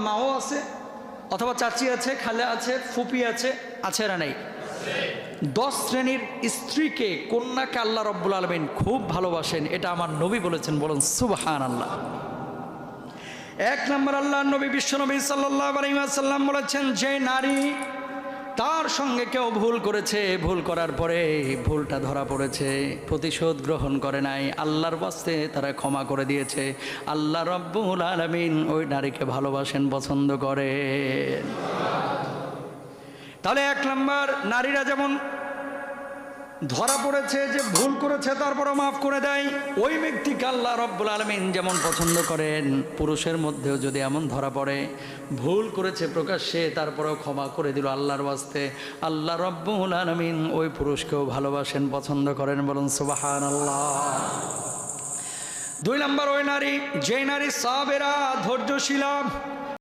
মাও আছে, অথবা চাচি আছে, খালা আছে, ফুপি আছে, আছে না নেই? 10 শ্রেণীর স্ত্রীকে, কন্যাকে আল্লাহ রব্বুল আলামিন খুব ভালোবাসেন, এটা আমার নবী বলেছেন। বলুন সুবহানাল্লাহ। 1 নম্বর আল্লাহর নবী বিশ্বনবী সাল্লাল্লাহু আলাইহি ওয়াসাল্লাম বলেছেন, যে নারী তার সঙ্গে কেউ ভুল করেছে, ভুল করার পরে ভুলটা ধরা পড়েছে, প্রতিশোধ গ্রহণ করে নাই, আল্লাহর ওয়াস্তে তারা ক্ষমা করে দিয়েছে, আল্লাহ রব্বুল আলামিন ওই নারীকে ভালোবাসেন, পছন্দ করেন। তাহলে 1 নম্বর, নারীরা যেমন ধরা পড়েছে যে ভুল করেছে তারপরও মাফ করে দেয়, ওই ব্যক্তিকে আল্লাহ রব্বুল আলামিন যেমন পছন্দ করেন, পুরুষের মধ্যেও যদি এমন ধরা পড়ে ভুল করেছে প্রকাশ্যে তারপরেও ক্ষমা করে দিল আল্লাহর ওয়াস্তে, আল্লাহ রব্বুল আলামিন ওই পুরুষকেও ভালোবাসেন, পছন্দ করেন। বলুন সুবহানাল্লাহ। 2 নম্বর, ওই নারী, যে নারী সাবেরা, ধৈর্যশীলা,